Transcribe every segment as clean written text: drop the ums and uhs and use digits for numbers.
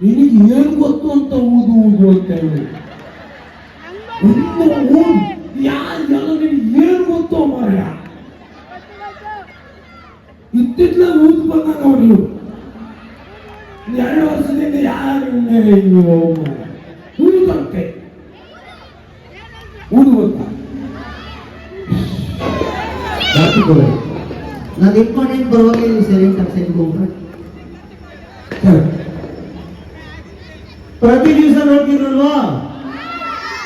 ನಿನಗೆ ಏನು ಗೊತ್ತು ಅಂತ ಊದು ಊದು ಅಂತ ಹೇಳಿ ಯಾರಿಗೆಲ್ಲ ನಿನಗೆ ಏನು ಗೊತ್ತು ಮಾರ್ಯ ಇತ್ತಿತ್ಲ ಊದು ಬಂದ ನೋಡಿ 2 ವರ್ಷದಿಂದ ಯಾರು ಊದುವಂತೆ ಊದುವಂತ ನಾನು ಇಂಪಾರ್ಟೆಂಟ್ ಬರುವಾಗ ಇಲ್ಲಿ ಸೈಲೆಂಟ್ ಆಗ್ತೈತೆ ಹೋಗ್ಬೇಕು. ಪ್ರತಿ ದಿವಸ ನೋಡ್ತಿದ್ರಲ್ವಾ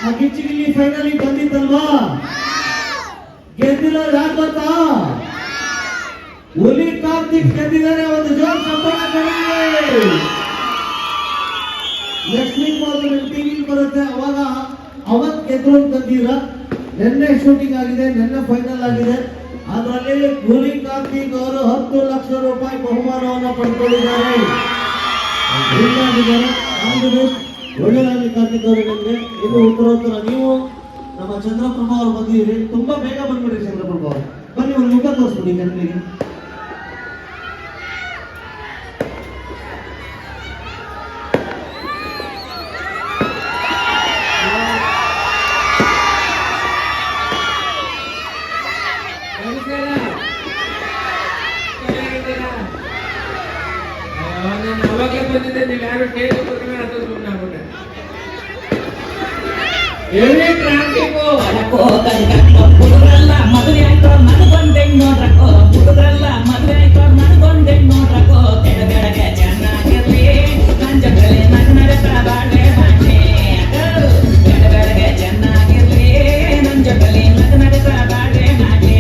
ಆ ಗಿಚ್ಚಿಗಿಲ್ಲಿ ಫೈನಲಿ ಬಂದಿತ್ತಲ್ವಾ ಗೆದ್ದಿಲ್ಲ ಯಾರು ಗೊತ್ತಾ ಹುಲಿ ಕಾರ್ತಿಕ್ ಗೆದ್ದಿದ್ದಾರೆ. ಒಂದು ಜೋರ್ ಸಂಪಾದನೆ ನೆಕ್ಸ್ಟ್ ವೀಕ್ ಮಾತ್ರ ಟಿವಿ ಬರುತ್ತೆ ಅವಾಗ ಅವತ್ ಗೆದ್ರು ತಂದಿರ. ನಿನ್ನೆ ಶೂಟಿಂಗ್ ಆಗಿದೆ, ನಿನ್ನೆ ಫೈನಲ್ ಆಗಿದೆ. ಅದರಲ್ಲಿ ಹುಲಿ ಕಾರ್ತಿಕ್ ಅವರು 10 ಲಕ್ಷ ರೂಪಾಯಿ ಬಹುಮಾನವನ್ನು ಪಡ್ಕೊಂಡಿದ್ದಾರೆ. ಒಳ್ಳೆಯದಾಗಲಿ ಕಾರ್ತಿಕ್ ಅವರು. ನಿಮಗೆ ಇದು ಉತ್ತರೋತ್ತರ. ನೀವು ನಮ್ಮ ಚಂದ್ರಪ್ರಭಾ ಅವರು ಬಂದಿದ್ದೀರಿ, ತುಂಬಾ ಬೇಗ ಬಂದ್ಬಿಡ್ರಿ ಚಂದ್ರಪ್ರಭಾ ಅವರು. ಬನ್ನಿ ಒಂದು ಮುಖ ತೋರಿಸ್ಬಿಡಿ ಜನರಿಗೆ. ಅವಾಗಲೇ ಬಂದಿದ್ದೆ, ನೀವು ಯಾರು ಸ್ಟೇಜ್ ಬರ್ತಾರೆ ಅಂತ ಸುಮ್ಮನೆ ಆಗ್ಬಿಟ್ಟೆ. ಏನೇ ಟ್ರಾಫಿಕ್ಕು ಹುಡುಗರಲ್ಲ ಮದುವೆ ಆಯ್ತು ಮನಗೊಂಡೆ ನೋಡ್ರಕ್ಕೋ, ಹುಡುಗರಲ್ಲ ಮದುವೆ ಆಯ್ತು ಮನಗೊಂಡೆ ನೋಡ್ರಕ್ಕೋ. ಕೆಳಗಡೆಗೆ ಚೆನ್ನಾಗಿರ್ಲಿ ನನ್ನ ಜೊತೆಲಿ ನನ್ನಡಕ ಬಾಳ್ವೆ ಮಾಡಿ, ಕೆಳಗಡೆಗೆ ಚೆನ್ನಾಗಿರ್ಲಿ ನನ್ನ ಜೊತೆಲಿ ನನ್ನಡಕ ಬಾಳ್ವೆ ಮಾಡಿ.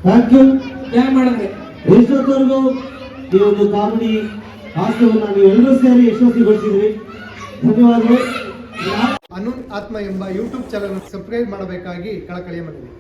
Thank you. ಏನು ಮಾಡಿದ್ರೆ ಎಷ್ಟೊತ್ತವರೆಗೂ ಈ ಒಂದು ಕಾಮಿಡಿ ಹಾಸ್ಯವನ್ನು ನೀವು ಎಲ್ಲರೂ ಸೇರಿ ಯಶಸ್ವಿಗೊಳಿಸಿದ್ರಿ. ಧನ್ಯವಾದಗಳು. ಅನುನ್ ಆತ್ಮ ಎಂಬ ಯೂಟ್ಯೂಬ್ ಚಾನಲ್ ಸಬ್ಸ್ಕ್ರೈಬ್ ಮಾಡಬೇಕಾಗಿ ಕಳಕಳಿಯ ಮನವಿ.